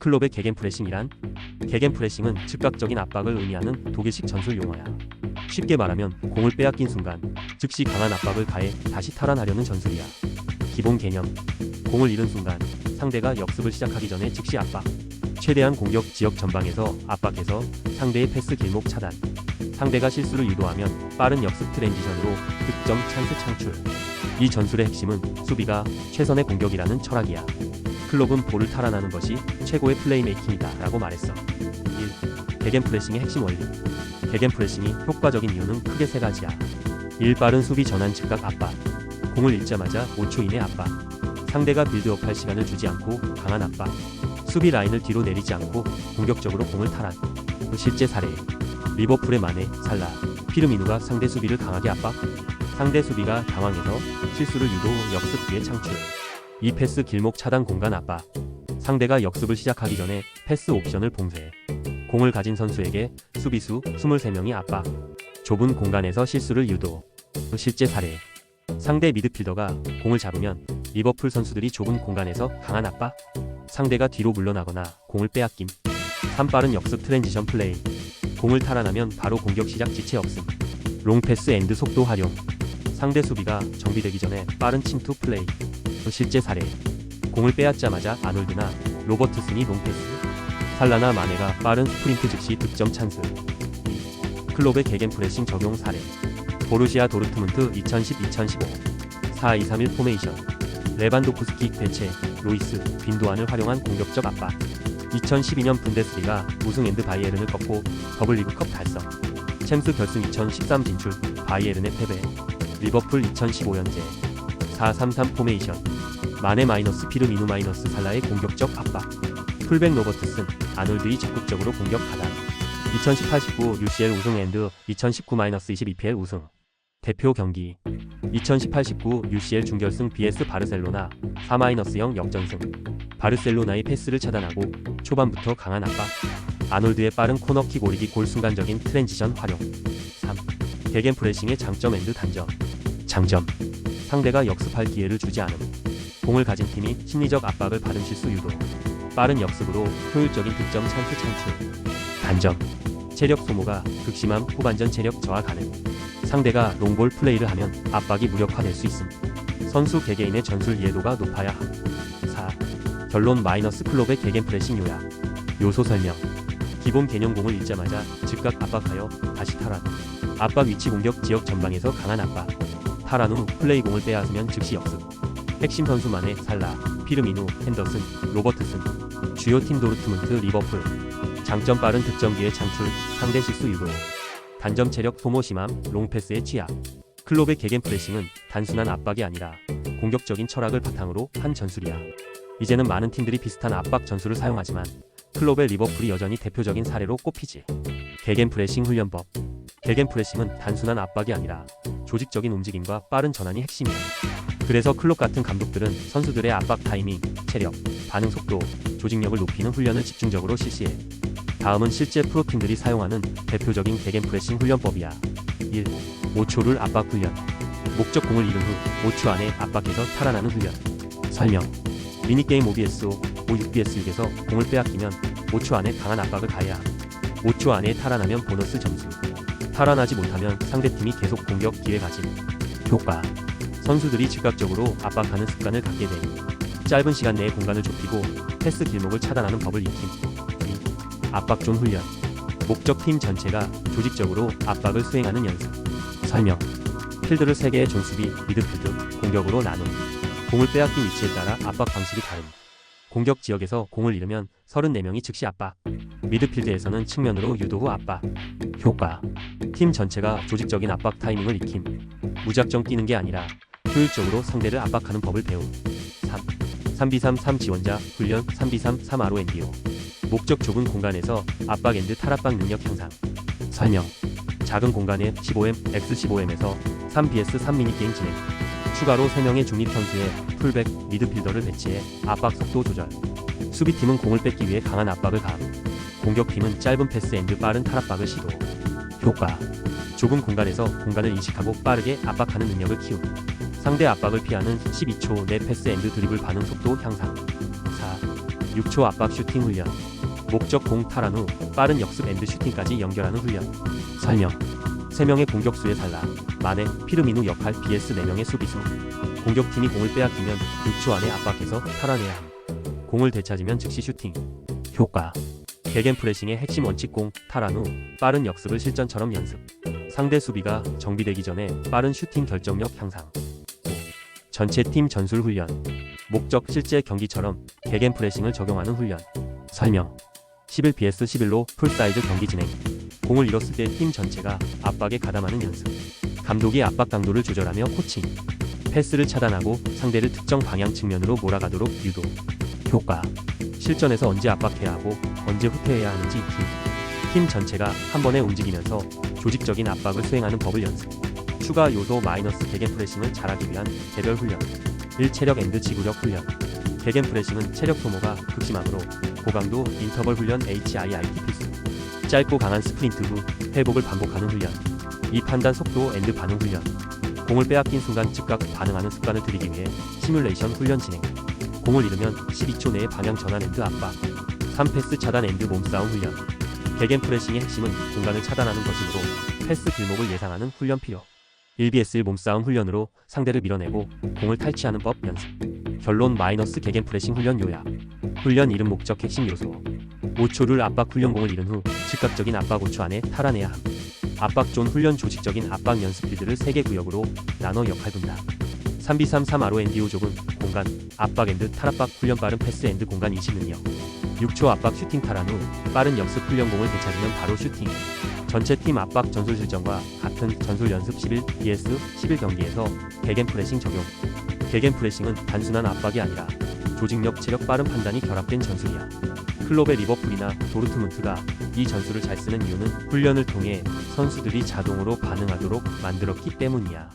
클롭의 게겐프레싱이란 게겐프레싱은 즉각적인 압박을 의미하는 독일식 전술 용어야. 쉽게 말하면 공을 빼앗긴 순간 즉시 강한 압박을 가해 다시 탈환하려는 전술이야. 기본 개념: 공을 잃은 순간 상대가 역습을 시작하기 전에 즉시 압박. 최대한 공격 지역 전방에서 압박해서 상대의 패스 길목 차단. 상대가 실수를 유도하면 빠른 역습 트랜지션으로 득점 찬스 창출. 이 전술의 핵심은 수비가 최선의 공격이라는 철학이야. 클롭은 볼을 탈환하는 것이 최고의 플레이메이킹이다 라고 말했어. 1. 게겐프레싱의 핵심 원리. 게겐프레싱이 효과적인 이유는 크게 세 가지야. 1. 빠른 수비 전환 즉각 압박. 공을 잃자마자 5초 이내 압박. 상대가 빌드업할 시간을 주지 않고 강한 압박. 수비 라인을 뒤로 내리지 않고 공격적으로 공을 탈환. 실제 사례: 리버풀의 마네, 살라, 피르미누가 상대 수비를 강하게 압박. 상대 수비가 당황해서 실수를 유도, 역습 기회 창출. 2. 패스 길목 차단 공간 압박. 상대가 역습을 시작하기 전에 패스 옵션을 봉쇄. 공을 가진 선수에게 수비수 23명이 압박. 좁은 공간에서 실수를 유도. 실제 사례: 상대 미드필더가 공을 잡으면 리버풀 선수들이 좁은 공간에서 강한 압박. 상대가 뒤로 물러나거나 공을 빼앗김. 3. 빠른 역습 트랜지션 플레이. 공을 탈환하면 바로 공격 시작 지체 없음. 롱패스 앤드 속도 활용. 상대 수비가 정비되기 전에 빠른 침투 플레이. 실제 사례: 공을 빼앗자마자 아놀드나 로버트슨이 롱패스. 살라나 마네가 빠른 스프린트 즉시 득점 찬스. 2. 클롭의 게겐프레싱 적용 사례. 보루시아 도르트문트 2010-2015 4-2-3-1 포메이션. 레반도프스키 대체, 로이스, 빈도안을 활용한 공격적 압박. 2012년 분데스리가 우승 앤드 바이에른을 꺾고 더블 리그컵 달성. 챔스 결승 2013 진출, 바이에른의 패배. 리버풀 2015연재 4-3-3 포메이션. 마네 마이너스 피르미누 마이너스 살라의 공격적 압박. 풀백 로버트슨, 아놀드의 적극적으로 공격 하단. 2018-19 UCL 우승 앤드 2019-22PL 우승. 대표 경기: 2018-19 UCL 준결승 vs 바르셀로나 4-0 역전승. 바르셀로나의 패스를 차단하고 초반부터 강한 압박. 아놀드의 빠른 코너킥 오리기 골 순간적인 트랜지션 활용. 3. 게겐프레싱의 장점 앤드 단점. 장점: 상대가 역습할 기회를 주지 않음. 공을 가진 팀이 심리적 압박을 받은 실수 유도. 빠른 역습으로 효율적인 득점 찬스 창출. 단점: 체력 소모가 극심한 후반전 체력 저하 가능. 상대가 롱볼 플레이를 하면 압박이 무력화될 수 있음. 선수 개개인의 전술 이해도가 높아야 함. 4. 결론 마이너스 클롭의 게겐프레싱 요약. 요소 설명. 기본 개념: 공을 잃자마자 즉각 압박하여 다시 탈환. 압박 위치 공격 지역 전방에서 강한 압박. 탈환 후 플레이 공을 빼앗으면 즉시 역습. 핵심 선수 마네, 살라, 피르미누, 핸더슨, 로버트슨. 주요 팀 도르트문트, 리버풀. 장점: 빠른 득점 기회 창출, 상대 실수 유도. 단점: 체력 소모 심함, 롱패스의 취약. 클롭의 게겐프레싱은 단순한 압박이 아니라 공격적인 철학을 바탕으로 한 전술이야. 이제는 많은 팀들이 비슷한 압박 전술을 사용하지만 클롭의 리버풀이 여전히 대표적인 사례로 꼽히지. 게겐프레싱 훈련법. 게겐프레싱은 단순한 압박이 아니라 조직적인 움직임과 빠른 전환이 핵심이야. 그래서 클롭 같은 감독들은 선수들의 압박 타이밍, 체력, 반응 속도, 조직력을 높이는 훈련을 집중적으로 실시해. 다음은 실제 프로팀들이 사용하는 대표적인 게겐프레싱 훈련법이야. 1. 5초를 압박 훈련. 목적: 공을 잃은 후 5초 안에 압박해서 탈환하는 훈련. 설명. 미니게임 OBS 5, 6BS6에서 공을 빼앗기면 5초 안에 강한 압박을 가해야 함. 5초 안에 탈환하면 보너스 점수. 탈환하지 못하면 상대팀이 계속 공격 기회 가짐. 효과. 선수들이 즉각적으로 압박하는 습관을 갖게 돼. 짧은 시간 내에 공간을 좁히고 패스 길목을 차단하는 법을 익힘. 2. 압박존 훈련. 목적: 팀 전체가 조직적으로 압박을 수행하는 연습. 설명. 필드를 3개의 존 수비, 미드필드, 공격으로 나눔. 공을 빼앗긴 위치에 따라 압박 방식이 다름. 공격 지역에서 공을 잃으면 34명이 즉시 압박. 미드필드에서는 측면으로 유도 후 압박. 효과. 팀 전체가 조직적인 압박 타이밍을 익힘. 무작정 뛰는 게 아니라 효율적으로 상대를 압박하는 법을 배움. 3. 3B33 지원자 훈련 3B3 3RONDO. 목적: 좁은 공간에서 압박 앤드 탈압박 능력 향상. 설명. 작은 공간에 15M, X15M에서 3BS3 미니게임 진행. 추가로 3명의 중립 선수의 풀백, 미드필더를 배치해 압박 속도 조절. 수비팀은 공을 뺏기 위해 강한 압박을 가함. 공격팀은 짧은 패스 앤드 빠른 탈압박을 시도. 효과. 좁은 공간에서 공간을 인식하고 빠르게 압박하는 능력을 키움. 상대 압박을 피하는 12초 내 패스 앤드 드리블 반응 속도 향상. 4. 6초 압박 슈팅 훈련. 목적 공 탈환 후 빠른 역습 앤드 슈팅까지 연결하는 훈련. 설명. 3명의 공격수의 살라, 마네, 피르미누 역할 vs 4명의 수비수. 공격팀이 공을 빼앗기면 6초 안에 압박해서 탈환해야 함. 공을 되찾으면 즉시 슈팅. 효과. 개겐 프레싱의 핵심 원칙 공 탈환 후 빠른 역습을 실전처럼 연습. 상대 수비가 정비되기 전에 빠른 슈팅 결정력 향상. 전체 팀 전술 훈련. 목적 실제 경기처럼 개겐 프레싱을 적용하는 훈련. 설명. 11vs11로 풀사이즈 경기 진행. 공을 잃었을 때 팀 전체가 압박에 가담하는 연습. 감독이 압박 강도를 조절하며 코칭. 패스를 차단하고 상대를 특정 방향 측면으로 몰아가도록 유도. 효과. 실전에서 언제 압박해야 하고 언제 후퇴해야 하는지 팀 전체가 한 번에 움직이면서 조직적인 압박을 수행하는 법을 연습. 추가 요소 마이너스 개겐 프레싱을 잘하기 위한 개별 훈련. 1. 체력 앤드 지구력 훈련. 개겐 프레싱은 체력 소모가 극심하므로 고강도 인터벌 훈련 HIIT 필수. 짧고 강한 스프린트 후 회복을 반복하는 훈련. 2. 판단 속도 앤드 반응 훈련. 공을 빼앗긴 순간 즉각 반응하는 습관을 들이기 위해 시뮬레이션 훈련 진행. 공을 잃으면 12초 내에 방향 전환 앤드 압박. 3. 패스 차단 앤드 몸싸움 훈련. 개겐 프레싱의 핵심은 공간을 차단하는 것이므로 패스 길목을 예상하는 훈련 필요. 1vs1 몸싸움 훈련으로 상대를 밀어내고 공을 탈취하는 법 연습. 결론 마이너스 개겐 프레싱 훈련 요약. 훈련 이름 목적 핵심 요소. 5초를 압박 훈련 공을 잃은 후 즉각적인 압박 5초 안에 탈환해야 함. 압박존 훈련 조직적인 압박 연습 필드를 3개 구역으로 나눠 역할 분담. 3B33 RONDO 좁은 공간 압박 앤드 탈압박 훈련 빠른 패스 앤드 공간 인식 능력. 6초 압박 슈팅 탈환 후 빠른 역습 훈련 공을 되찾으면 바로 슈팅. 전체 팀 압박 전술 실전과 같은 전술 연습 11vs11 경기에서 개겐 프레싱 적용. 개겐 프레싱은 단순한 압박이 아니라 조직력, 체력, 빠른 판단이 결합된 전술이야. 클럽의 리버풀이나 도르트문트가 이 전술을 잘 쓰는 이유는 훈련을 통해 선수들이 자동으로 반응하도록 만들었기 때문이야.